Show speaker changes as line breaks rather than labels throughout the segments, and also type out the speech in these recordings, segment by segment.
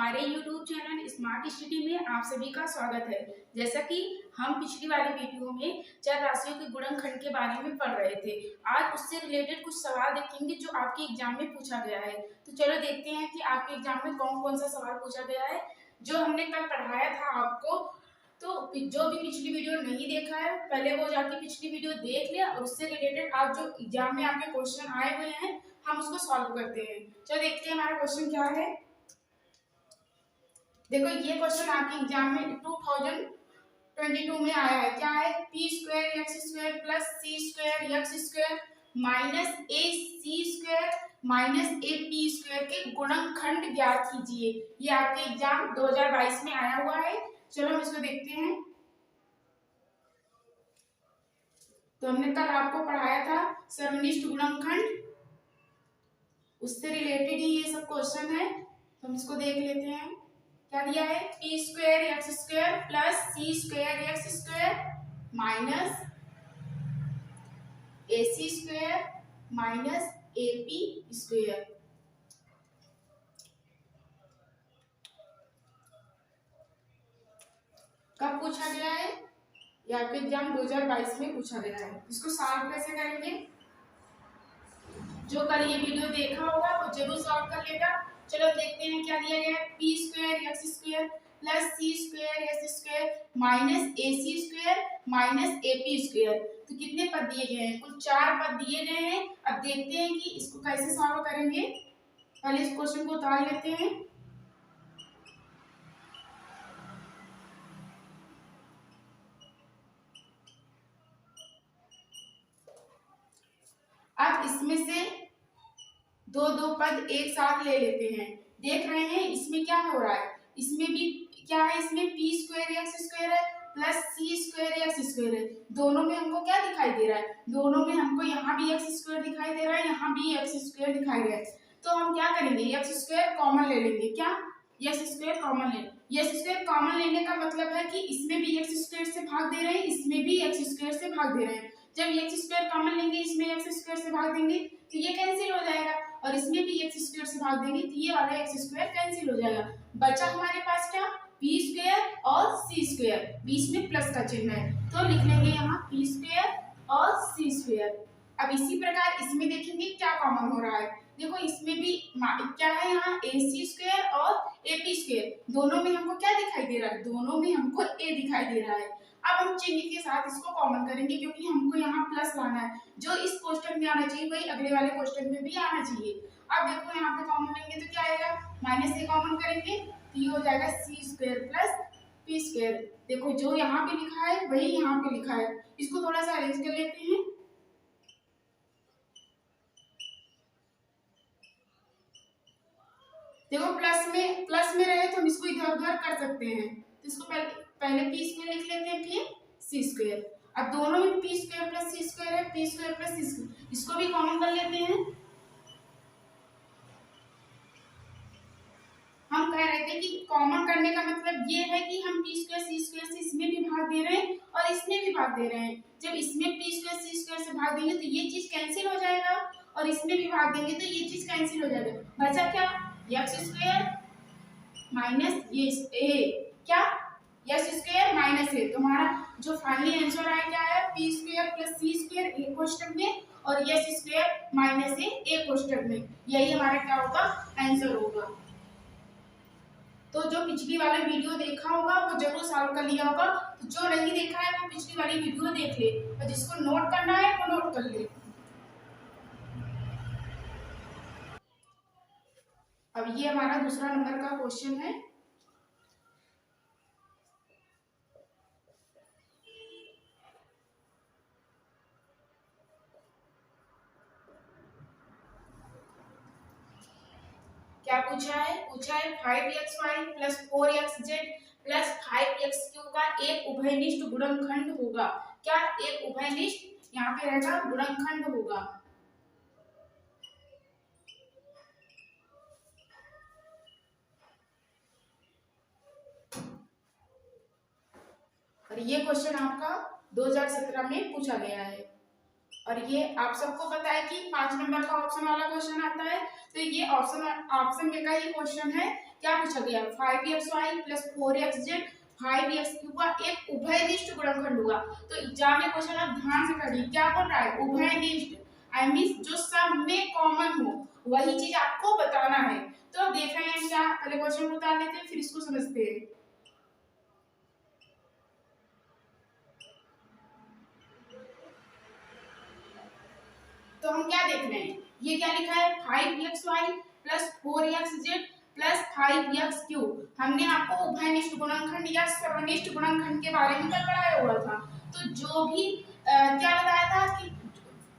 हमारे YouTube channel smart study में आप सभी का स्वागत है। जैसा कि हम पिछली वाली वीडियो में चर राशियों के गुणनखंड के बारे में पढ़ रहे थे, आज उससे रिलेटेड कुछ सवाल देखेंगे जो आपके एग्जाम में पूछा गया है। तो चलो देखते हैं कि आपके एग्जाम में कौन कौन सा सवाल पूछा गया है। जो हमने कल पढ़ाया था आपको, तो जो भी पिछली वीडियो नहीं देखा है पहले वो जाके पिछली वीडियो देख ले और उससे रिलेटेड आज जो एग्जाम में आपके क्वेश्चन आए हुए हैं हम उसको सॉल्व करते हैं। चलो देखते हैं हमारा क्वेश्चन क्या है। देखो ये क्वेश्चन आपके एग्जाम में 2022 में आया है। क्या है? P square x square plus c square x square minus a c square minus a p square के गुणनखंड ज्ञात कीजिए। ये आपके एग्जाम 2022 में आया हुआ है। चलो हम इसको देखते हैं। तो हमने कल आपको पढ़ाया था सर्वनिष्ठ गुणनखंड, उससे रिलेटेड ही ये सब क्वेश्चन है। तो हम इसको देख लेते हैं। क्या दिया है? P square x square plus c square x square minus a c square minus a p square. कब पूछा गया है? ये आपके एग्जाम 2022 में पूछा गया है। इसको सॉल्व कैसे करेंगे? जो कल ये वीडियो देखा होगा वो जरूर सॉल्व कर लेगा। चलो देखते हैं क्या दिया गया है। P square x square plus c square x square minus a c square minus a p square. तो कितने पद दिए गए हैं? कुल 4 पद दिए गए हैं। अब देखते हैं कि इसको कैसे सॉल्व करेंगे। पहले इस क्वेश्चन को उतार लेते हैं। अब इसमें से दो दो पद एक साथ ले लेते हैं। देख रहे हैं इसमें क्या हो रहा है। इसमें भी क्या है? इसमें पी स्क्वायर एक्स स्क्वायर है plus c square x square है। दोनों में हमको क्या दिखाई दे रहा है? दोनों में हमको यहाँ भी एक्स स्क्वायर दिखाई दे रहा है, यहाँ भी एक्स स्क्वायर दिखाई दे रहा है। तो हम क्या करेंगे? एक्स स्क्वायर कॉमन ले लेंगे। क्या? एक्स स्क्वायर कॉमन ले। एक्स स्क्वायर कॉमन लेने का मतलब है कि इसमें भी एक्स स्क्वायर से भाग दे रहे हैं, इसमें भी एक्स स्क्वायर से भाग दे रहे हैं। जब एक्स स्क्वायर कॉमन लेंगे, इसमें एक्स स्क्वायर से भाग देंगे तो ये कैंसिल हो जाएगा, और इसमें भी एक्स स्क्वायर से भाग देंगे तो ये वाला एक्स स्क्वायर कैंसिल हो जाएगा। बचा हमारे पास क्या? पी स्क्वायर और सी स्क्वायर, बीच में प्लस का चिन्ह है तो लिख लेंगे यहाँ पी स्क्वायर और सी स्क्वायर। अब इसी प्रकार इसमें देखेंगे क्या कॉमन हो रहा है। देखो इसमें भी क्या है, यहाँ ए सी स्क्वायर और ए पी स्क्वायर, दोनों में हमको क्या दिखाई दे रहा है? दोनों में हमको ए दिखाई दे रहा है। अब हम चिन्ह के साथ इसको कॉमन करेंगे क्योंकि हमको यहाँ प्लस लाना है। जो इस क्वेश्चन में आना चाहिए वही अगले वाले क्वेश्चन में भी आना चाहिए। अब देखो यहाँ पे कॉमन लेंगे तो क्या आएगा? माइनस ए कॉमन करेंगे तो ये हो जाएगा सी स्क्वायर प्लस पी स्क्वायर। देखो जो यहाँ पे लिखा है वही यहाँ पे लिखा है। इसको थोड़ा सा अरेंज कर लेते हैं। देखो प्लस में रहे तो हम इसको इधर उधर कर सकते हैं। तो इसको पहले पी स्क्वायर लिख लेते हैं, फिर सी स्क्वायर। अब दोनों में P square plus c square है, p square plus c square, इसको भी कॉमन कर लेते हैं। हम कह रहे थे कि कॉमन करने का मतलब ये है कि हम पी स्क्वायर सी स्क्वायर से इसमें भी भाग दे रहे हैं और इसमें भी भाग दे रहे हैं। जब इसमें पी स्क्वायर सी स्क्वायर से भाग देंगे तो ये चीज कैंसिल हो जाएगा, और इसमें भी भाग देंगे तो ये चीज कैंसिल हो जाएगा। बचा क्या? एक्स स्क्वायर माइनस ये ए, क्या? एक्स स्क्वायर माइनस ए। तुम्हारा जो फाइनली आंसर आया क्या है? P square plus c square ए कोष्ठक में और एक्स स्क्वायर माइनस ए कोष्ठक में। यही हमारा क्या होगा? आंसर होगा। तो जो पिछली वाली वीडियो देखा होगा वो जरूर सॉल्व कर लिया होगा। तो जो नहीं देखा है वो पिछली वाली वीडियो देख ले, और जिसको नोट करना है वो नोट कर ले। अब ये हमारा दूसरा नंबर का क्वेश्चन है। क्या पूछा है? पूछा है 5xy plus 4xz plus 5x3 का एक उभयनिष्ठ गुणनखंड होगा। क्या? एक उभयनिष्ठ यहाँ पे रहेगा गुणनखंड होगा। और ये क्वेश्चन आपका 2017 में पूछा गया है। और ये आप सबको पता है कि 5 नंबर का ऑप्शन वाला क्वेश्चन आता है। तो ये ऑप्शन में का ही क्वेश्चन है क्या पूछा गया, 5xy प्लस 4xz 5x³ का एक उभयनिष्ठ गुणनखंड होगा। तो एग्जाम में क्वेश्चन आप ध्यान से पढ़िए, क्या बोल रहा है, उभयनिष्ठ आई मीन जो सब में कॉमन हो, वही चीज आपको बताना है। तो देख रहे हैं क्या, पहले क्वेश्चन को उतार लेते हैं फिर इसको समझते हैं। तो हम क्या देख रहे हैं, ये क्या लिखा है, 5xy plus 4xz plus 5x³ हमने आपको उभयनिष्ठ गुणनखंड या सर्वनिष्ठ गुणनखंड के बारे में पढ़ाया हुआ था। तो जो भी क्या बताया था कि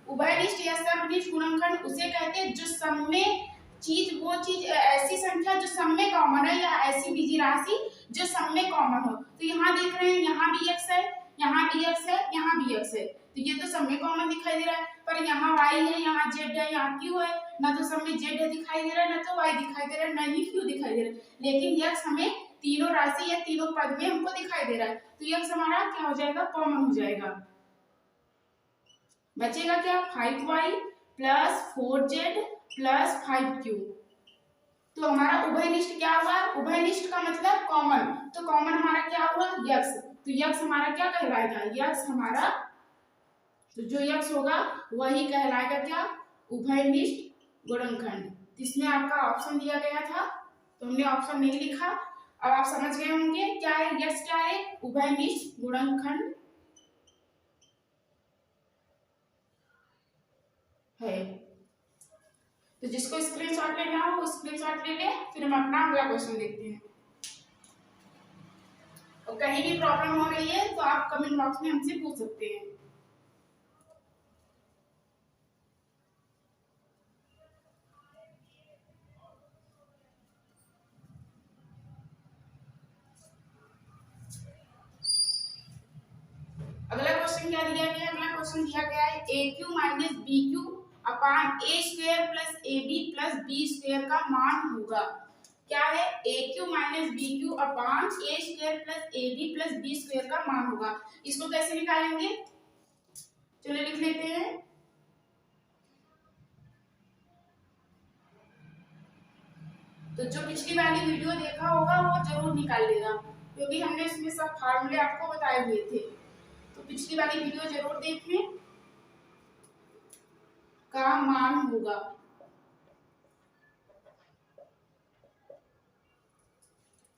उभयनिष्ठ या सर्वनिष्ठ गुणनखंड उसे कहते हैं जो सब में चीज, वो चीज ऐसी संख्या जो सब में कॉमन है या ऐसी बीजी राशि जो सब में कॉमन हो। तो यहाँ देख रहे हैं, यहाँ भी x है, यहाँ भी x है, यहाँ भी x है, तो ये तो सब में कॉमन दिखाई दे रहा है। पर यहाँ y है, यहाँ z है, यहाँ q है, ना तो सब में z दिखाई दे रहा है, ना तो y दिखाई दे रहा है, ना ही q दिखाई दे रहा है। लेकिन x हमें तीनों राशि या तीनों पद में हमको दिखाई दे रहा है, तो x हमारा क्या हो जाएगा, कॉमन हो जाएगा। बचेगा क्या, 5y plus 4z plus 5q। तो हमारा उभयनिष्ठ क्या हुआ, उभयनिष्ठ का मतलब कॉमन, तो कॉमन हमारा क्या हुआ, x। तो x हमारा क्या कहलाएगा, x हमारा, तो जो x होगा वही कहलाएगा क्या, उभयनिष्ठ गुणनखंड। इसमें आपका ऑप्शन दिया गया था, तो हमने ऑप्शन नहीं लिखा। अब आप समझ गए होंगे क्या है x, क्या है, उभयनिष्ठ गुणनखंड है। तो जिसको स्क्रीनशॉट लेना हो वो स्क्रीनशॉट ले ले, फिर हम अपना अगला क्वेश्चन देखते हैं। और कहीं भी प्रॉब्लम हो रही है तो आप कमेंट बॉक्स में हमसे पूछ सकते हैं। अगला क्वेश्चन क्या दिया गया है, अगला क्वेश्चन दिया गया है AQ माइनस BQ अपान A² plus AB plus B² का मान होगा। क्या है, AQ माइनस BQ अपान A² plus AB plus B² का मान होगा। इसको कैसे निकालेंगे, चलिए लिख लेते हैं। तो जो पिछली वाली वीडियो देखा होगा वो जरूर निकाल लेगा, क्योंकि हमने इसमें सब फार्मूले आपको बताए हुए थे। तो पिछली वाली वीडियो जरूर देखें, का मान होगा।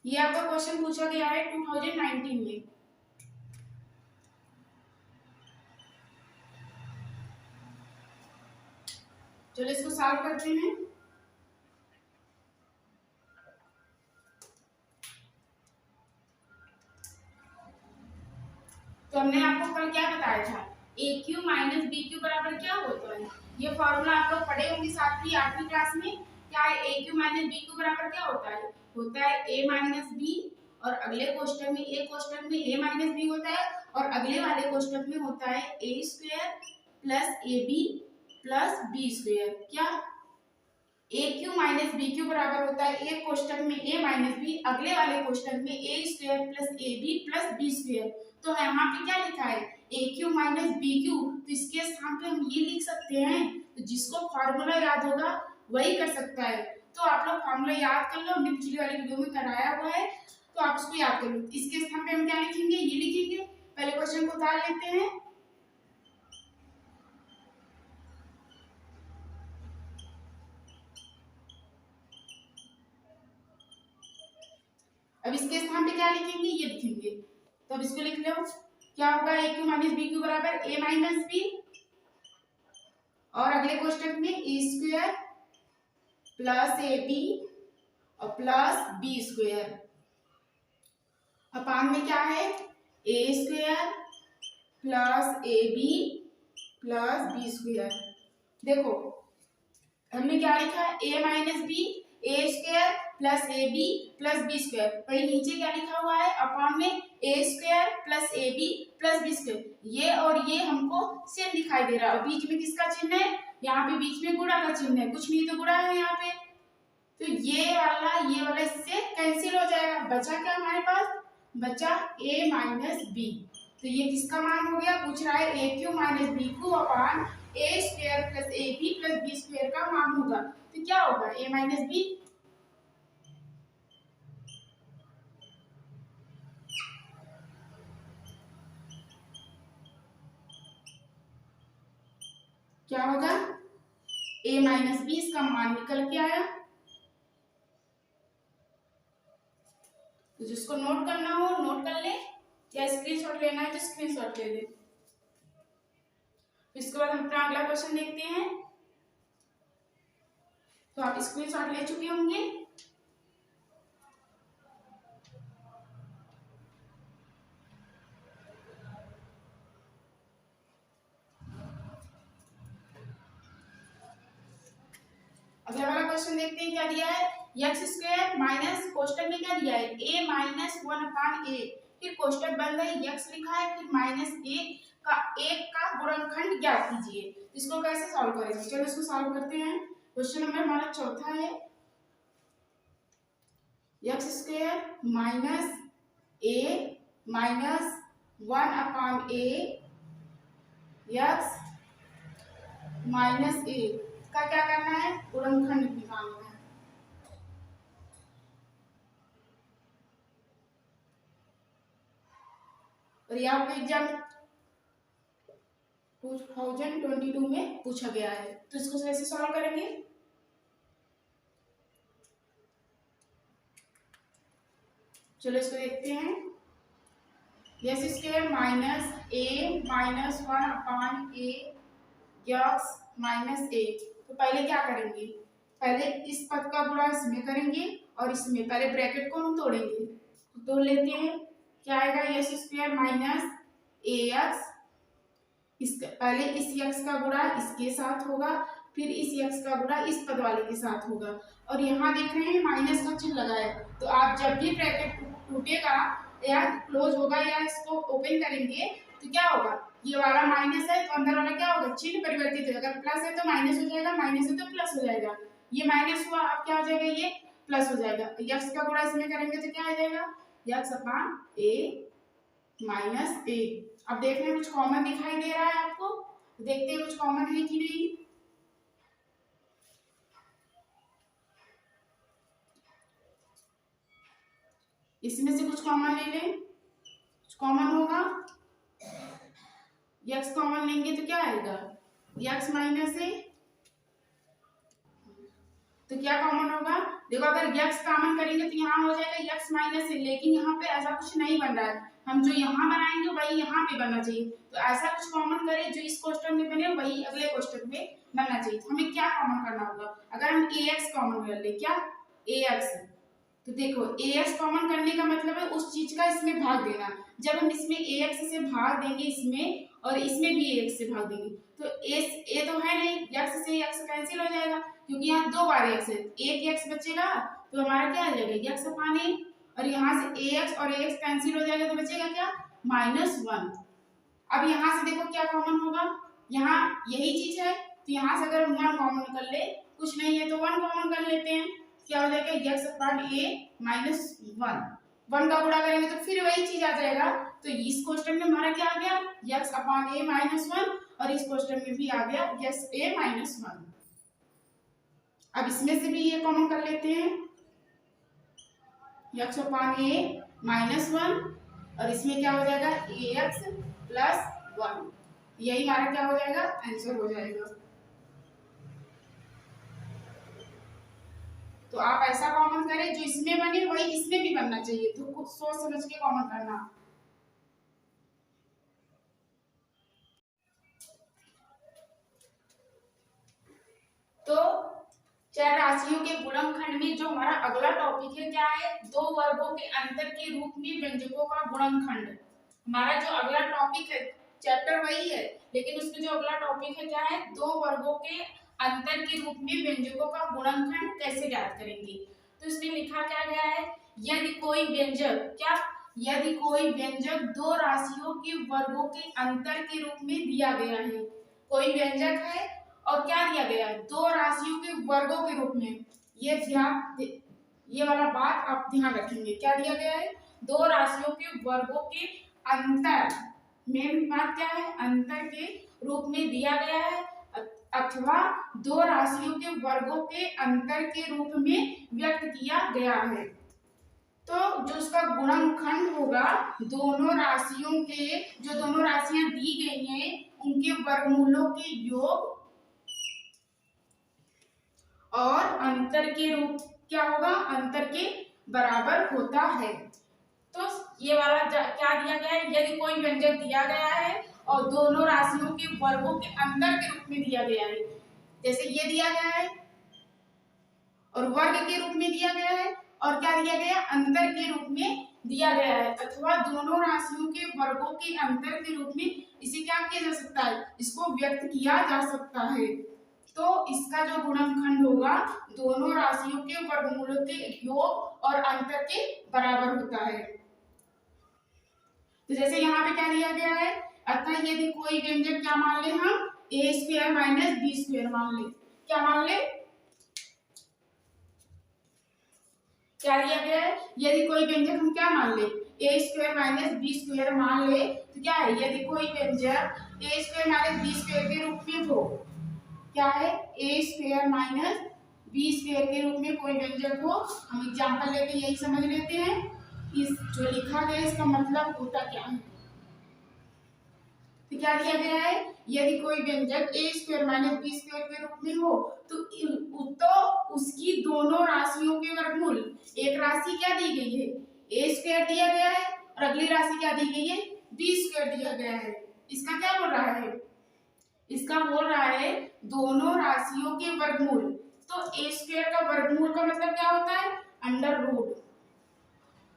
ये आपका क्वेश्चन पूछा गया है 2019 में। चलो इसको सॉल्व करते हैं। तो हमने आपको कल क्या बताया था, AQ माइनस BQ बराबर क्या होता है, ये फॉर्मूला आप लोग पढ़े होंगे साथ ही 8वीं क्लास में। क्या है, AQ माइनस BQ बराबर क्या होता है A माइनस B, और अगले कोष्टक में A माइनस B होता है, और अगले वाले कोष्टक में होता है A² plus AB plus B²। क्या, AQ माइनस BQ बराबर होता है एक कोष्टक में A माइनस B, अगले वाले कोष्टक में A² plus AB plus B²। तो यहाँ पे क्या लिखा है, AQ माइनस BQ, तो इसके स्थान पे हम ये लिख सकते हैं। तो जिसको फॉर्मूला याद होगा वही कर सकता है। तो आप लोग फॉर्मूला याद कर लो, हमने पिछली वाली वीडियो में कराया हुआ है, तो आप उसको याद कर लो। इसके स्थान पे हम क्या लिखेंगे, ये लिखेंगे। पहले क्वेश्चन को उतार लेते हैं। अब इसके स्थान पे क्या लिखेंगे, ये लिखेंगे। तो अब इसको लिख लो, क्या होगा, AQ माइनस BQ बराबर A माइनस B, और अगले कोष्टक में A² प्लस AB और प्लस B²। अपान में क्या है, A² plus AB plus B²। देखो हमने क्या लिखा है, A minus B, A² plus AB plus B²। वही नीचे क्या लिखा हुआ है, अपान में A² plus AB plus B²। ये और ये हमको सेम दिखाई दे रहा है, और बीच में किसका चिन्ह है, यहाँ पे बीच में गुणा का चिन्ह है, कुछ नहीं तो गुणा है यहाँ पे। तो ये वाला इससे कैंसिल हो जाएगा। बचा क्या हमारे पास, बचा A माइनस B। तो ये किसका मान हो गया, पूछ रहा है AQ माइनस BQ अपान A² plus AB plus B² का मान होगा। तो क्या होगा, A माइनस B। क्या होगा a माइनस बी, इसका मान निकल के आया। तो जिसको नोट करना हो नोट कर ले, या स्क्रीनशॉट लेना है तो स्क्रीनशॉट ले ले। इसके बाद हम अपना अगला क्वेश्चन देखते हैं। तो आप स्क्रीनशॉट ले चुके होंगे। अगला वाला क्वेश्चन देखते हैं क्या दिया है। एक्स स्क्वायर माइनस कोष्टक में क्या दिया है a माइनस 1/a, फिर कोष्टक बंद है x लिखा है, फिर माइनस एक का गुणनखंड ज्ञात कीजिए। इसको कैसे सॉल्व करेंगे, चलो इसको सॉल्व करते हैं। क्वेश्चन नंबर हमारा चौथा है, x square minus a minus 1/a x minus a का क्या करना है, गुणनखंड निकालना है। और ये आपको एग्जाम 2022 में पूछा गया है। तो इसको कैसे सॉल्व करेंगे, चलो इसको देखते हैं। X square minus a minus 1/a x minus a। तो पहले क्या करेंगे, पहले इस पद का गुणा इसमें करेंगे और इसमें पहले ब्रैकेट को हम तोड़ेंगे। तो तोड़ लेते हैं, क्या आएगा एक्स स्क्वायर माइनस ए एक्स, इसका पहले इस x का गुणा इसके साथ होगा, फिर इस x का गुणा इस पद वाले के साथ होगा। और यहाँ देख रहे हैं माइनस का चिन्ह लगा है, तो आप जब भी ब्रैकेट टूटेगा या क्लोज होगा या इसको ओपन करेंगे तो क्या होगा, ये वाला माइनस है तो अंदर वाला क्या होगा, चिन्ह परिवर्तित होगा। अगर प्लस है तो माइनस हो जाएगा, माइनस है तो प्लस हो जाएगा। ये माइनस हुआ, अब क्या हो जाएगा, ये प्लस हो जाएगा। x का गुणा इसमें करेंगे तो क्या आ जाएगा, x upon a minus a। अब देख रहे हैं कुछ कॉमन दिखाई दे रहा है आपको, देखते हैं कुछ कॉमन है कि नहीं। इसमें से कुछ कॉमन ले लें, कुछ कॉमन होगा, x कॉमन लेंगे तो क्या आएगा, x माइनस a। तो क्या कॉमन होगा, देखो अगर x कॉमन करेंगे तो यहाँ हो जाएगा x माइनस a, लेकिन यहाँ पे ऐसा कुछ नहीं बन रहा है। हम जो यहाँ बनाएंगे वही यहाँ पे बनना चाहिए। तो ऐसा कुछ कॉमन करें जो इस क्वेश्चन में बने वही अगले क्वेश्चन में बनना चाहिए। तो हमें क्या कॉमन करना होगा, अगर हम ax कॉमन कर ले, क्या ax, तो देखो ax कॉमन करने का मतलब है उस चीज का इसमें भाग देना। जब हम इसमें ax से भाग देंगे इसमें और इसमें भी ax से भाग देंगे तो a तो है नहीं, x से x कैंसिल हो जाएगा क्योंकि यहाँ दो बार x है, एक x बचेगा तो हमारा क्या आ जाएगा x अपॉन a, और यहाँ से ax और ax कैंसिल हो जाएगा तो बचेगा क्या, -1। अब यहाँ से देखो क्या कॉमन होगा, यहाँ यही चीज है तो यहाँ से अगर हम 1 कॉमन कर ले, कुछ नहीं है तो 1 कॉमन कर लेते हैं, क्या हो जाएगा x अपॉन a -1। 1 का गुणा करेंगे तो फिर वही चीज आ जाएगा। तो इस क्वेश्चन में हमारा क्या आ गया, x अपॉन a -1, और इस क्वेश्चन में भी आ गया x a -1। अब इसमें से भी ये कॉमन कर लेते हैं, x अपॉन a -1, और इसमें क्या हो जाएगा ax + 1। यही हमारा क्या हो जाएगा, आंसर हो जाएगा। तो आप ऐसा कॉमन करें जो इसमें बने वही इसमें भी बनना चाहिए, तो कुछ सोच समझ के कॉमन करना। तो चार राशियों के गुणनखंड में जो हमारा अगला टॉपिक है क्या है, दो वर्गों के अंतर के रूप में व्यंजकों का गुणनखंड। हमारा जो अगला टॉपिक है चैप्टर वही है, लेकिन उसमें जो अगला टॉपिक है क्या है, दो वर्गों के अंतर के रूप में व्यंजकों का गुणनखंड कैसे ज्ञात करेंगे। तो इसमें लिखा क्या गया है, यदि कोई व्यंजक क्या, यदि कोई व्यंजक दो राशियों के वर्गों के अंतर के रूप में दिया गया है, कोई व्यंजक है और क्या दिया गया है, दो राशियों के वर्गों के रूप में। ये वाला बात आप ध्यान रखेंगे, क्या दिया गया है, दो राशियों के वर्गों के अंतर, मेन बात क्या है, अंतर के रूप में दिया गया है, अथवा दो राशियों के वर्गों के अंतर के रूप में व्यक्त किया गया है। तो जो उसका गुणनखंड होगा, दोनों राशियों के, जो दोनों राशियां दी गई हैं उनके वर्गमूलों के योग और अंतर के रूप क्या होगा, अंतर के बराबर होता है। तो ये वाला क्या दिया गया है, यदि कोई व्यंजक दिया गया है और दोनों राशियों के वर्गों के अंतर के रूप में दिया गया है, जैसे ये दिया गया है और वर्ग के रूप में दिया गया है, और क्या दिया गया, अंतर के रूप में दिया गया है, अथवा दोनों राशियों के वर्गों के अंतर के रूप में इसे क्या किया जा सकता है, इसको व्यक्त किया जा सकता है। तो इसका जो गुणनखंड होगा दोनों राशियों के वर्गमूलों के योग और अंतर के बराबर होता है। तो जैसे यहाँ पे क्या दिया गया है, अतः यदि कोई व्यंजक क्या मान ले हम, ए स्क्वायर माइनस बी स्क्वायर मान ले, क्या मान ले, क्या दिया गया है, यदि कोई व्यंजक हम क्या मान ले, ए स्क्वायर माइनस बी स्क्वायर मान ले, तो क्या है, यदि कोई व्यंजक ए स्क्वायर माइनस बी स्क्वायर के रूप में हो, क्या है, ए स्क्वायर माइनस बी स्क्वायर के रूप में कोई व्यंजक हो, हम एग्जांपल लेके यही समझ लेते हैं इस जो लिखा गया है इसका मतलब होता क्या है। तो क्या दिया गया है, यदि कोई व्यंजक ए स्क्वायर माइनस बी स्क्वायर के रूप में हो तो उसकी दोनों राशियों के वर्गमूल, एक राशि क्या दी गई है, ए स्क्वायर दिया गया है और अगली राशि क्या दी गई है, बी स्क्वायर दिया गया है, इसका क्या बोल रहा है, इसका बोल रहा है दोनों राशियों के वर्गमूल। तो ए स्क्वायर का वर्गमूल का मतलब क्या होता है, अंडर रूट,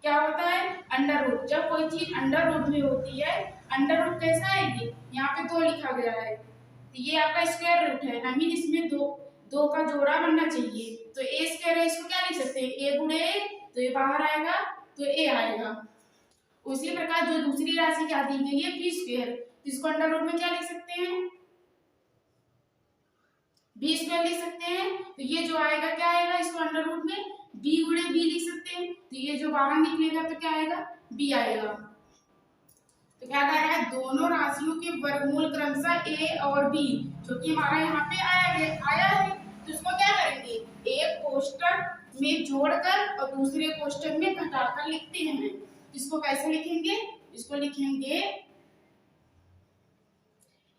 क्या होता है, अंडर रूट। जब कोई चीज अंडर रूट में होती है, अंडर रूट कैसा आएगी, यहाँ पे 2 लिखा गया है, तो ये आपका स्क्वायर रूट है, आई मीन इसमें दो का जोड़ा बनना चाहिए, तो ए स्क्वायर है, इसको क्या लिख सकते हैं, ए गुणे ए, तो ये बाहर आएगा तो ए आएगा। उसी प्रकार जो दूसरी राशि क्या दी गई है, बी स्क्वायर, इसको अंडर रूट में क्या लिख सकते हैं, बी स्क्वायर लिख सकते हैं, तो ये जो आएगा क्या आएगा, इसको अंडर रूट में बी गुणे बी लिख सकते हैं, तो ये जो बाहर निकलेगा तो क्या आएगा, बी आएगा। तो क्या कह रहा है, दोनों राशियों के वर्गमूल क्रमशः ए और बी, जो कि हमारा यहाँ पे आया है, तो इसको क्या करेंगे, एक कोष्टक में जोड़कर और दूसरे कोष्टक में घटाकर लिखते हैं। इसको कैसे लिखेंगे, इसको लिखेंगे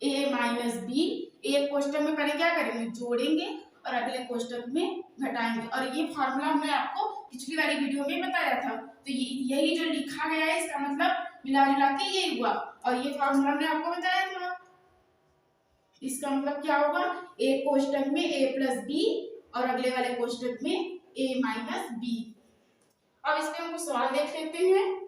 ए माइनस बी, एक कोष्टक में पहले क्या करेंगे, जोड़ेंगे और अगले कोष्टक में घटाएंगे, और ये फार्मूला हमने आपको पिछली वाली वीडियो में बताया था। तो यही जो लिखा गया है इसका मतलब मिला जुला के यही हुआ, और ये फार्मूला हमने आपको बताया था। इसका मतलब क्या होगा, एक कोष्टक में ए प्लस बी और अगले वाले कोष्टक में ए माइनस बी। अब इसमें हम कुछ सवाल देख लेते हैं।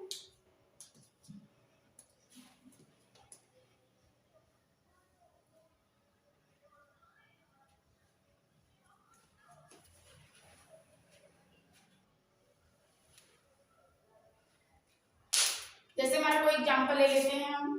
जैसे हमारा कोई एग्जांपल ले लेते हैं हम,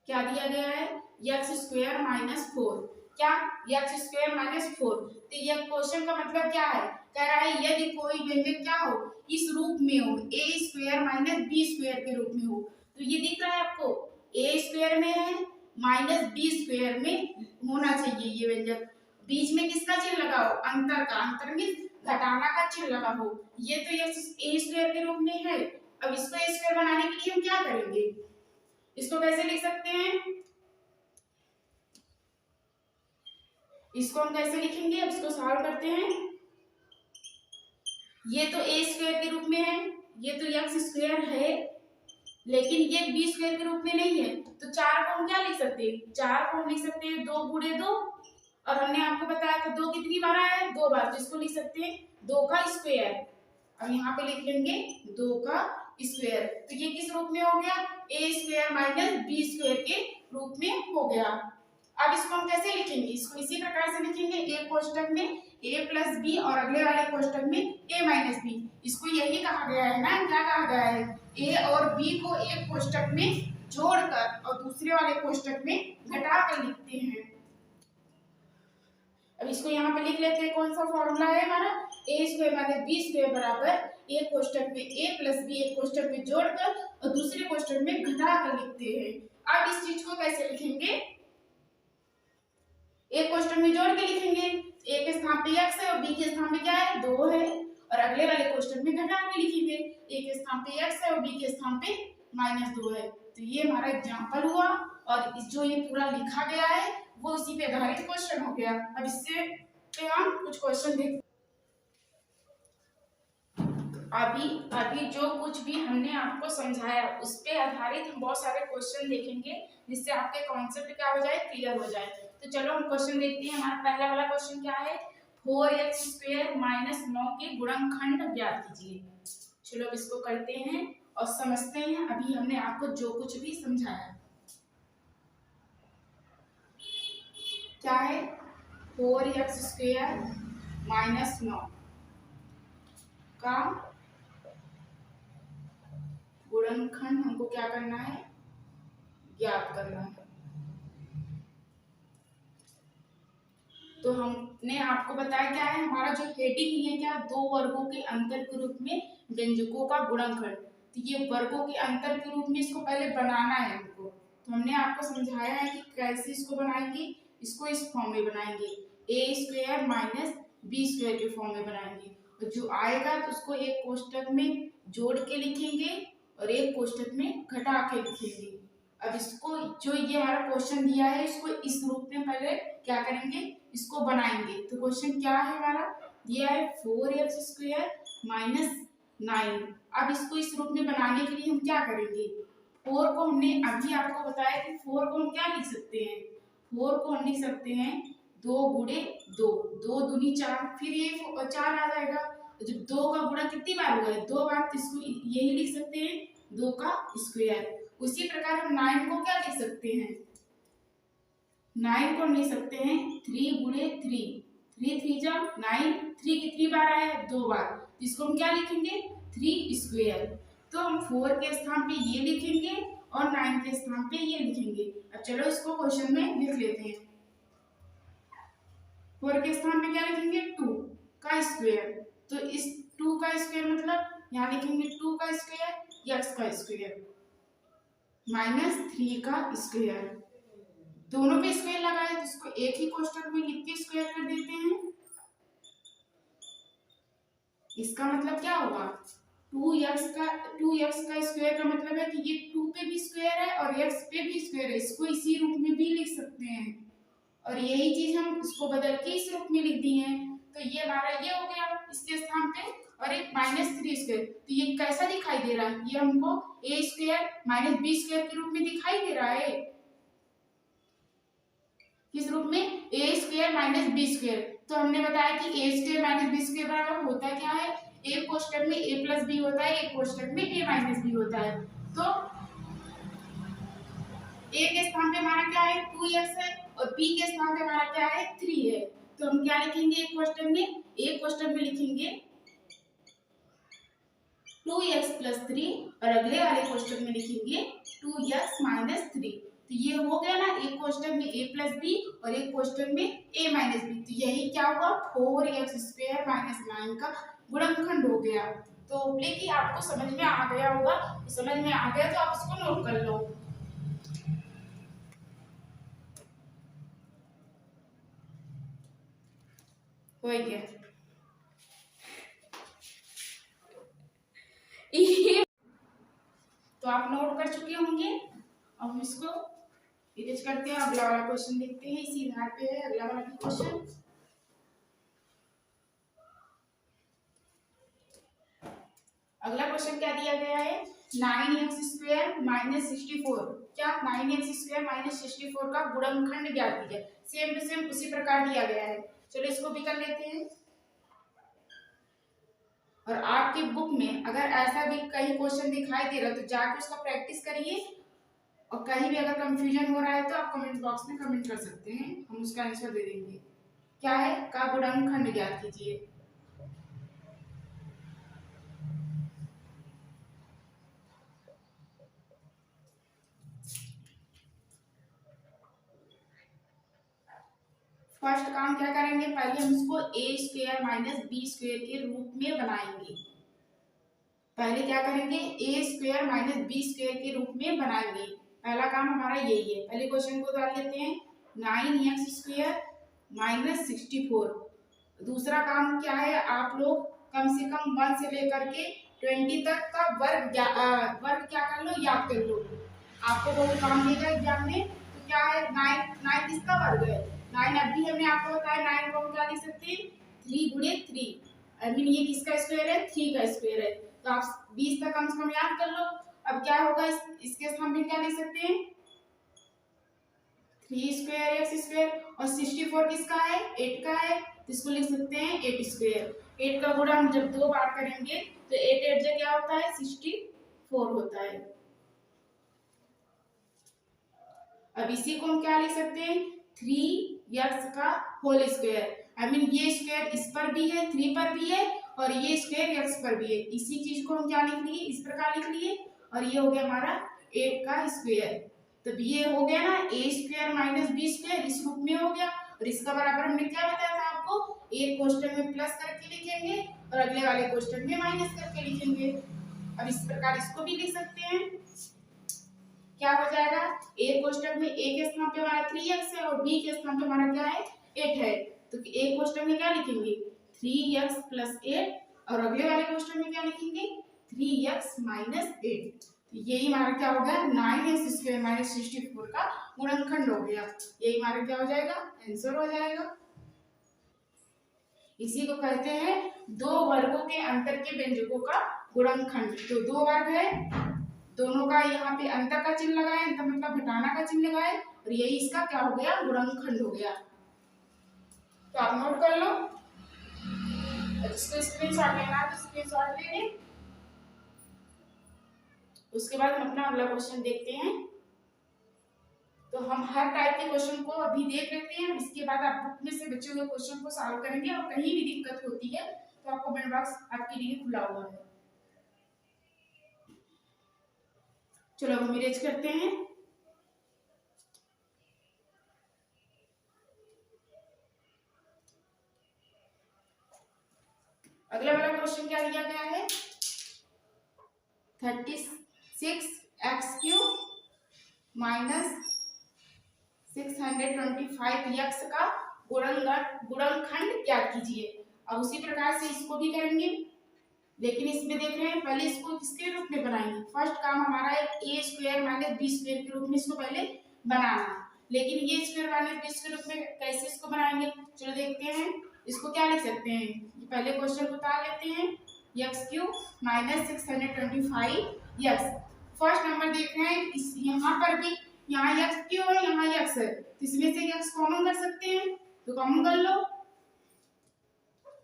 क्या दिया गया है, एक्स स्क्वायर माइनस 4, क्या, एक्स स्क्वायर माइनस 4। तो ये क्वेश्चन का मतलब क्या है, कह रहा है यदि कोई व्यंजक क्या हो, इस रूप में हो, ए स्क्वायर माइनस बी स्क्वायर के रूप में हो, तो ये दिख रहा है आपको, ए स्क्वायर में है माइनस बी स्क्वायर में होना चाहिए ये व्यंजक, बीच में किसका चिन्ह लगा हो, अंतर का, अंतर में घटाना का चिन्ह लगा हो, ये तो ए स्क्वायर के रूप में है। अब इसको ए स्क्वायर बनाने के लिए हम क्या करेंगे, इसको कैसे लिख सकते हैं, इसको हम कैसे लिखेंगे, अब इसको सॉल्व करते हैं। ये तो ए स्क्वायर के रूप में है, ये तो एक्स स्क्वायर है, लेकिन ये बी स्क्वायर के रूप में नहीं है, तो 4 को हम क्या लिख सकते हैं, 4 को हम लिख सकते हैं 2 गुणे 2, और हमने आपको बताया था 2 कितनी बार आया है, 2 बार, तो इसको लिख सकते हैं 2 का स्क्वायर। अब यहाँ पे लिख लेंगे 2 का स्क्वायर, तो ये किस रूप में हो गया, ए स्क्वायर माइनस बी स्क्वायर के रूप में हो गया। अब इसको हम कैसे लिखेंगे, इसको इसी प्रकार से लिखेंगे, एक कोष्टक में ए प्लस बी और अगले वाले कोष्टक में ए माइनस बी। इसको यही कहा गया है ना, क्या कहा गया है, ए और बी को एक कोष्टक में जोड़कर और दूसरे वाले कोष्टक में घटाकर लिखते हैं। अब इसको यहाँ पे लिख लेते हैं, कौन सा फॉर्मूला है हमारा, ए स्क्वायर माइनस बी स्क्वायर बराबर एक कोष्टक में ए प्लस बी एक कोष्टक में जोड़कर और दूसरे कोष्टक में घटाकर लिखते हैं। अब इस चीज को कैसे लिखेंगे, एक कोष्टक में जोड़ के लिखेंगे, ए के स्थान पे x है और b के स्थान पे क्या है, 2 है, और अगले वाले कोष्टक में घटा के लिखेंगे, ए के स्थान पे x है और b के स्थान पे -2 है। तो ये हमारा एग्जाम्पल हुआ और इस जो ये पूरा लिखा गया है वो उसी पे आधारित क्वेश्चन हो गया। अब इससे पे हम कुछ क्वेश्चन देख। अभी जो कुछ भी हमने आपको समझाया उस पे आधारित हम बहुत सारे क्वेश्चन देखेंगे जिससे आपके कॉन्सेप्ट क्या हो जाए, क्लियर हो जाए। तो चलो हम क्वेश्चन देखते हैं। हमारा पहला वाला क्वेश्चन क्या है, 4x² - 9 के गुणनखंड ज्ञात कीजिए। चलो अब इसको करते हैं और समझते हैं अभी हमने आपको जो कुछ भी समझाया। क्या है, 4x² - 9 का गुणनखंड हमको क्या करना है, ज्ञात करना है। तो हमने आपको बताया क्या है, हमारा जो हेडिंग है क्या, दो वर्गों के अंतर के रूप में व्यंजकों का गुणनखंड। तो ये वर्गों के अंतर के रूप में इसको पहले बनाना है हमको। तो हमने आपको समझाया है कि कैसे इसको बनाएंगे। इसको इस फॉर्म में बनाएंगे, a² - b² के फॉर्म में बनाएंगे। और जो आएगा तो उसको एक कोष्टक में जोड़ के लिखेंगे और एक कोष्टक में घटा के लिखेंगे। अब इसको जो ये हमारा क्वेश्चन दिया है इसको इस रूप में पहले क्या करेंगे, इसको बनाएंगे। तो क्वेश्चन क्या है हमारा, दिया है 4x² - 9। अब इसको इस रूप में बनाने के लिए हम क्या करेंगे, 4 को हमने अभी आपको बताया कि 4 को हम क्या लिख सकते हैं, 4 को हम लिख सकते हैं 2 × 2, 2 दूनी 4, फिर ये 4 आ जाएगा। जब 2 का गुणा कितनी बार हुआ है, 2 बार, तो इसको यही लिख सकते हैं 2 का स्क्वायर। उसी प्रकार हम 9 को क्या लिख सकते हैं, 9 को हम लिख सकते हैं 3 × 3, 3 3 जा 9, 3 कितनी बार आया है, 2 बार। तो इसको हम क्या लिखेंगे, 3²। तो हम 4 के स्थान पे ये लिखेंगे और 9 के स्थान पे ये लिखेंगे। अब चलो इसको क्वेश्चन में लिख लेते हैं। 4 के स्थान पे क्या लिखेंगे, 2 का स्क्वायर। तो इस 2 का स्क्वायर मतलब यहाँ लिखेंगे 2 का स्क्वायर, x का स्क्वायर -3 का स्क्वायर। दोनों पे स्क्वायर लगाए तो इसको एक ही कोष्टक में लिख के स्क्वायर कर देते हैं। इसका मतलब क्या होगा, 2x का स्क्वायर का मतलब है कि ये 2 पे भी स्क्वायर है और x पे भी स्क्वायर है। इसको इसी रूप में भी लिख सकते हैं और यही चीज हम इसको बदल के इस रूप में लिख दी है। तो ये हमारा ये हो गया इसके स्थान पे, और एक -3²। तो ये कैसा दिखाई दे रहा है, ये हमको a² - b² के रूप में दिखाई दे रहा है। किस रूप में, a² - b²। तो हमने बताया कि a² - b² बराबर होता क्या है, एक कोष्टक में a + b होता है, एक कोष्टक में a - b होता है। तो a के स्थान पे हमारा क्या है, 2x है, और b के स्थान पे हमारा क्या है, 3 है। तो हम क्या लिखेंगे, एक कोष्टक में लिखेंगे 2x + 3 और अगले वाले कोष्टक में लिखेंगे 2x - 3। तो ये हो गया ना, एक कोष्टक में a + b और एक कोष्टक में a - b। तो यही क्या हुआ, 4x² - 9 का गुणनखंड हो गया। तो होपफुली कि आपको समझ में आ गया होगा। समझ में आ गया तो आप इसको नोट कर लो। हो गया तो आप नोट कर चुके होंगे। अब हम इसको इरेज करते हैं, अगला वाला क्वेश्चन देखते हैं। इसी आधार पे है अगला वाला क्वेश्चन। अगला क्वेश्चन क्या दिया गया है, 9x² - 64। क्या, 9x² - 64 का गुणनखंड ज्ञात कीजिए। सेम टू सेम उसी प्रकार दिया गया है। चलो इसको भी कर लेते हैं। और आपकी बुक में अगर ऐसा भी कहीं क्वेश्चन दिखाई दे रहा है तो जाके उसका प्रैक्टिस करिए, और कहीं भी अगर कंफ्यूजन हो रहा है तो आप कमेंट बॉक्स में कमेंट कर सकते हैं, हम उसका आंसर दे देंगे। क्या है, का गुणनखंड ज्ञात कीजिए। फर्स्ट काम क्या करेंगे, पहले हम इसको a² - b² के रूप में बनाएंगे। पहले क्या करेंगे, a² - b² के रूप में बनाएंगे। पहला काम हमारा यही है। पहले क्वेश्चन को डाल लेते हैं, 9x² - 64। दूसरा काम क्या है, आप लोग कम से कम 1 से लेकर के 20 तक का वर्ग क्या कर लो, याद कर लो। आपको बहुत काम देगा एग्जाम में। तो क्या है, 9 किसका वर्ग है, 9 अभी हमने आपको बताया 9 को हम क्या लिख सकते हैं, 3 गुणे 3, आई मीन ये किसका स्क्वायर है, 3 का स्क्वायर है। तो आप 20 तक कम से कम याद कर लो। अब क्या होगा, इसके स्थान पे क्या लिख सकते हैं, 3 स्क्वायर एक्स स्क्वायर, और 64 किसका है, 8 का है, तो इसको लिख सकते हैं 8 स्क्वायर। 8 का गुणा हम जब 2 बार करेंगे तो 8 8 जा क्या होता है, 64 होता है। अब इसी को हम क्या लिख सकते हैं, 3x का होल स्क्वायर, आई मीन ये स्क्वायर इस पर भी है, 3 पर भी है, और ये स्क्वायर x पर भी है। इसी चीज को हम क्या लिख लिए, इस प्रकार लिख लिए, और ये हो गया हमारा 8 का स्क्वायर। तो ये हो गया ना a square minus b square, इस रूप में हो गया। और इसका बराबर हमने क्या बताया था आपको, एक क्वेश्चन में प्लस करके लिखेंगे और अगले वाले क्वेश्चन में माइनस करके लिखेंगे। अब इस प्रकार इसको भी लिख सकते हैं। क्या हो जाएगा, ए क्वेश्चन में ए के स्थान पे हमारा 3x है और बी के स्थान पे हमारा क्या है, 8 है। तो ए क्वेश्चन में क्या लिखेंगे, 3x प्लस 8, और अगले वाले क्वेश्चन में क्या लिखेंगे, 3x माइनस 8। तो यही हमारा क्या हो गया, 9x स्क्वायर माइनस 64 का गुणनखंड हो गया। यही हमारा क्या हो जाएगा, आंसर हो जाएगा। इसी को कहते हैं दो वर्गों के अंतर के व्यंजकों का गुणनखंड। तो दो वर्ग है, दोनों का यहाँ पे अंतर का चिन्ह लगाए, अंतर मतलब घटाना का चिन्ह लगाए, और यही इसका क्या हो गया, गुणनखंड हो गया। तो आप नोट कर लो, इसको स्क्रीनशॉट लेना है तो स्क्रीनशॉट ले लें। उसके बाद हम अपना अगला क्वेश्चन देखते हैं। तो हम हर टाइप के क्वेश्चन को अभी देख लेते हैं, इसके बाद आप बुक में से बचे हुए क्वेश्चन को सॉल्व करेंगे, और कहीं भी दिक्कत होती है तो आपको कमेंट बॉक्स आपके लिए खुला हुआ है। चलो हम इरेज करते हैं। अगला वाला क्वेश्चन क्या दिया गया है, 36x³ माइनस 625x का गुणनखंड ज्ञात कीजिए। अब उसी प्रकार से इसको भी करेंगे, लेकिन इसमें देख रहे हैं पहले इसको किसके रूप में बनाएंगे। फर्स्ट काम हमारा है ए स्क्वायर माइनस बी स्क्वायर के रूप में इसको पहले बनाना, लेकिन ये स्क्वायर माइनस बी के रूप में कैसे इसको बनाएंगे, चलो देखते हैं। इसको क्या लिख सकते हैं, पहले क्वेश्चन को उतार लेते हैं, x³ minus 625x। First number देख रहे हैं, इस यहाँ पर भी यहाँ x³ है, यहाँ x है, तो इसमें से x कॉमन कर सकते हैं, तो कॉमन कर लो।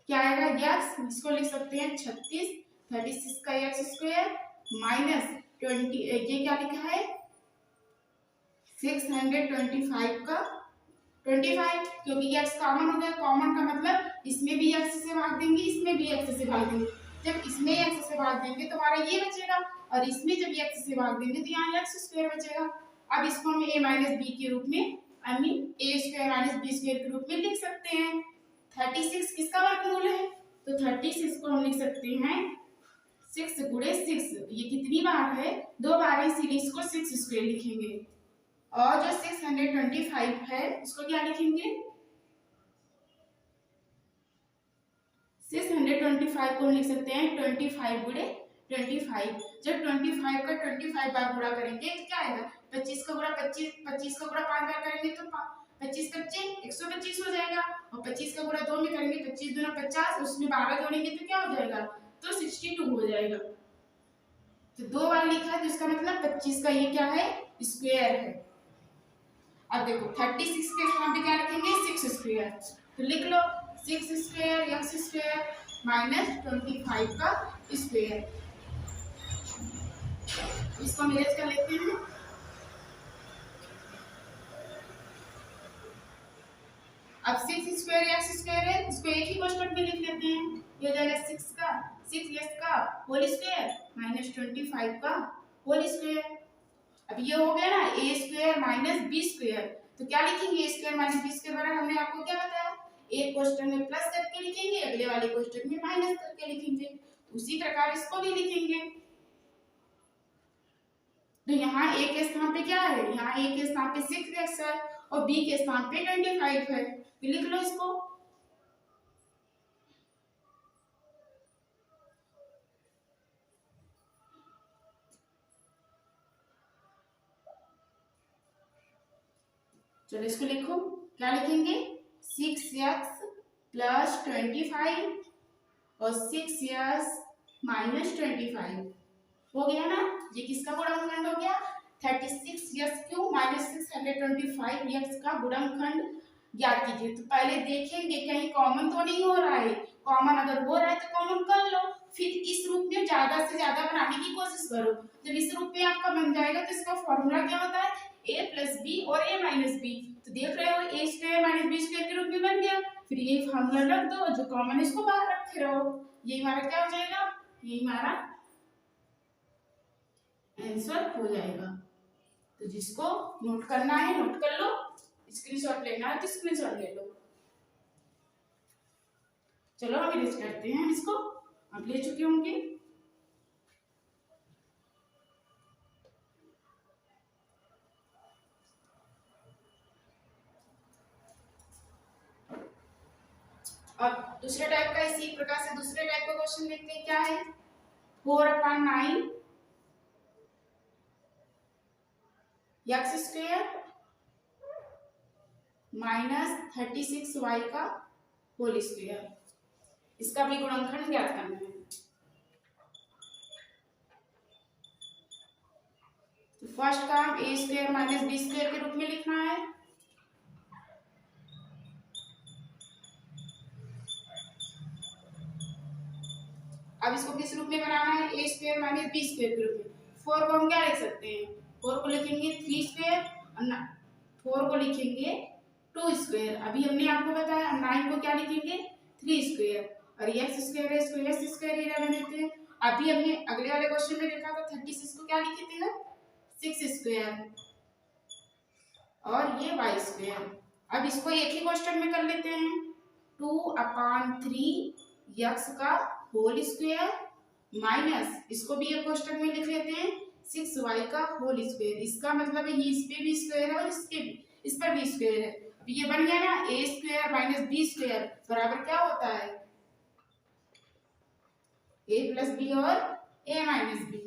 क्या आएगा, x, इसको लिख सकते हैं 36 का x स्क्वायर माइनस 20, ये क्या लिखा है 625 का 25, क्योंकि x कॉमन हो गया। कॉमन का मतलब इसमें भी x से भाग देंगे, इसमें भी x से भाग देंगे। जब इसमें x से भाग देंगे तो हमारा ये बचेगा, और इसमें जब x से भाग देंगे तो यहाँ x स्क्वायर बचेगा। अब इसको हम a माइनस बी के रूप में, I mean a square minus b square के रूप में लिख सकते हैं। 36 किसका वर्गमूल है, तो 36 को हम लिख सकते हैं 6 गुणे 6। ये कितनी बार है, दो बार है, इसीलिए इसको 6 स्क्वायर लिखेंगे। और जो 625 है उसको क्या लिखेंगे, 625 को हम लिख सकते हैं 25 गुणे 25। जब 25 का 25 बार गुणा करेंगे तो क्या आएगा, 25 का गुणा 25 का गुणा 5 बार करेंगे तो 25 25 125 हो जाएगा, और 25 का गुणा 2 में करेंगे 25 दूना 50, उसमें 12 जोड़ेंगे तो क्या हो जाएगा, तो 62 हो जाएगा। तो दो बार लिखा है तो इसका मतलब 25 का ये क्या है, स्क्वायर है। अब देखो 36 के स्थान पे क्या लिखेंगे, 6 स्क्वायर, तो लिख लो 6 स्क्वायर x स्क्वायर माइनस 25 का स्क्वायर। इसको मेज कर लेते हैं। अब 6 स्क्वायर x स्क्वायर है, इसको एक ही क्वेश्चन में लिख लेते हैं। ये हो जाएगा 6x का होल स्क्वायर माइनस 25 का होल स्क्वायर। अब ये हो गया ना a square minus b square, तो क्या लिखेंगे, a square minus b square बराबर हमने आपको क्या बताया, एक क्वेश्चन में प्लस करके लिखेंगे, अगले वाले क्वेश्चन में माइनस करके लिखेंगे। उसी प्रकार इसको भी लिखेंगे। तो यहाँ a के स्थान पे क्या है, यहाँ a के स्थान पे 6x है और b के स्थान पे 25 है, तो लिख लो इसको। चलो इसको लिखो, क्या लिखेंगे 6x प्लस 25 और 6x माइनस 25 हो गया ना। ये किसका गुणनखंड हो गया 36x³ माइनस 625x का गुणनखंड ज्ञात कीजिए। तो पहले देखेंगे कहीं कॉमन तो नहीं हो रहा है, कॉमन अगर हो रहा है तो कॉमन कर लो, फिर इस रूप में ज्यादा से ज्यादा बनाने की कोशिश करो। जब इस रूप में आपका बन जाएगा तो इसका फॉर्मूला क्या होता है a प्लस बी और a माइनस बी। तो देख रहे हो a square minus b square के रूप में बन गया, फिर ये फॉर्मूला रख दो, जो कॉमन इसको बाहर रखे रहो, ये हमारा क्या हो जाएगा, ये हमारा आंसर हो जाएगा। तो जिसको नोट करना है नोट कर लो, स्क्रीनशॉट लेना है तो स्क्रीनशॉट ले लो। चलो हम इरेज करते हैं इसको, आप ले चुके होंगे। अब दूसरे टाइप का इसी प्रकार से दूसरे टाइप का क्वेश्चन देखते हैं क्या है। 4/9 एक्स स्क्वायर माइनस 36y का होल स्क्वायर, इसका भी गुणनखंड ज्ञात करना है। तो फर्स्ट काम a square minus b square के रूप में लिखना है। अब इसको किस रूप में बनाना है a square minus b square के रूप में। 4 को हम क्या लिख सकते हैं, 4 को लिखेंगे 3 स्क्वायर और 4 को लिखेंगे 2 स्क्वायर। अभी हमने आपको बताया 9 को क्या लिखेंगे 3 स्क्वायर, और x स्क्वायर है इसको s स्क्वायर ही रहने देते हैं। अभी हमने अगले वाले क्वेश्चन में देखा था 36 को क्या लिखे थे 6 स्क्वायर और ये y स्क्वायर। अब इसको एक ही क्वेश्चन में कर लेते हैं, 2/3 x का होल स्क्वायर माइनस इसको भी एक क्वेश्चन में लिख लेते हैं 6y का होल स्क्वायर। इसका मतलब है इस पे भी स्क्वायर है और इस पर भी स्क्वायर है। ये बन गया ना a square minus b square बराबर क्या होता है a प्लस बी और a माइनस बी।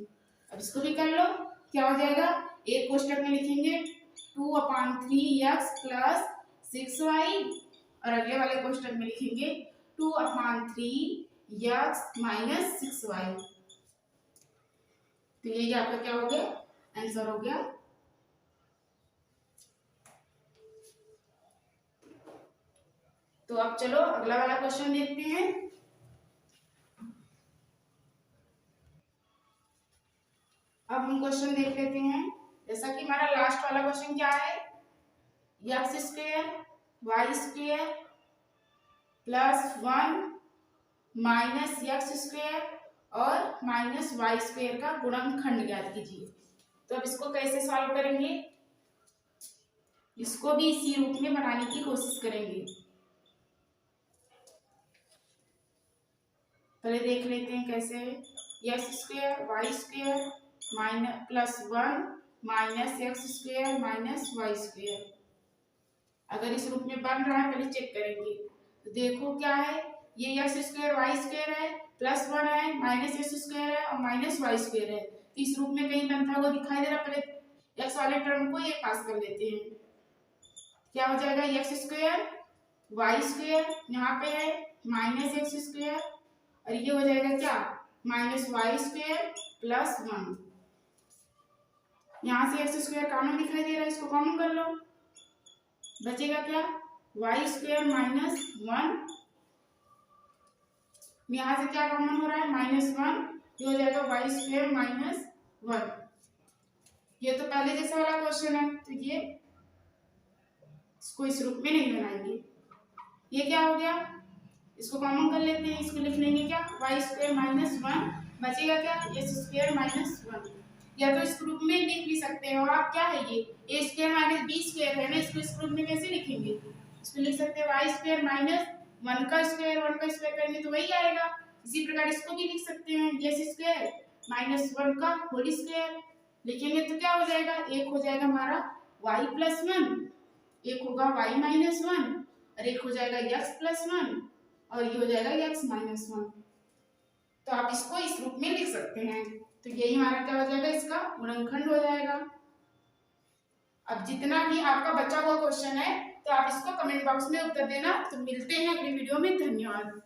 अब इसको भी कर लो, क्या हो जाएगा, एक क्वेश्चन में लिखेंगे 2/3x प्लस 6y और अगले वाले क्वेश्चन में लिखेंगे 2/3x माइनस 6y। तो ये आपका क्या हो गया, आंसर हो गया। तो अब चलो अगला वाला क्वेश्चन देखते हैं। अब हम क्वेश्चन देख लेते हैं, जैसा कि हमारा लास्ट वाला क्वेश्चन क्या है, x square y square plus 1 minus x square और माइनस वाई स्क्वायर का गुणनखंड ज्ञात कीजिए। तो अब इसको कैसे सॉल्व करेंगे, इसको भी इसी रूप में बनाने की कोशिश करेंगे। पहले देख लेते हैं कैसे है, x square y square minus plus 1 minus x square minus y square. अगर इस रूप में बन रहा है पहले चेक करेंगे। तो देखो क्या है, ये एक्स स्क्वायर वाई स्क्वायर है प्लस 1 है माइनस एक्स स्क्वायर है और माइनस वाई स्क्वायर है। तो इस रूप में कहीं बनता हुआ दिखाई दे रहा, पहले एक्स वाले टर्म को ये पास कर लेते हैं। क्या हो जाएगा, एक्स स्क्वायर वाई स्क्वायर यहाँ पे है माइनस एक्स स्क्वायर और ये हो जाएगा क्या माइनस वाई स्क्वायर प्लस 1। यहाँ से एक्स स्क्वायर कॉमन दिखाई दे रहा है, इसको कॉमन कर लो, बचेगा क्या वाई स्क्वायर माइनस 1, यहाँ से क्या कॉमन हो रहा है -1, ये हो जाएगा वाई स्क्वायर माइनस 1। ये तो पहले जैसा वाला क्वेश्चन है, तो ये इसको इस रूप में नहीं बनाएंगे। ये क्या हो गया, इसको कॉमन कर लेते हैं, इसको लिख लेंगे क्या वाई स्क्वायर माइनस 1, बचेगा क्या एक्स स्क्वायर माइनस 1। या तो इस ग्रुप में लिख भी सकते हैं, और आप क्या है ये ए स्क्वायर माइनस बी स्क्वायर है ना, इसको इस ग्रुप में कैसे लिखेंगे, इसको लिख सकते हैं वाई स्क्वायर माइनस 1 का स्क्वायर करेंगे तो वही आएगा। इसी प्रकार इसको भी लिख सकते हैं एक्स स्क्वायर माइनस 1 का होल स्क्वायर लिखेंगे तो क्या हो जाएगा, एक हो जाएगा हमारा y प्लस 1, एक होगा y माइनस 1 और एक हो जाएगा x प्लस 1 और ये हो जाएगा x माइनस 1। तो आप इसको इस रूप में लिख सकते हैं। तो यही हमारा क्या हो जाएगा, इसका गुणनखंड हो जाएगा। अब जितना भी आपका बचा हुआ क्वेश्चन है तो आप इसको कमेंट बॉक्स में उत्तर देना। तो मिलते हैं अगली वीडियो में। धन्यवाद।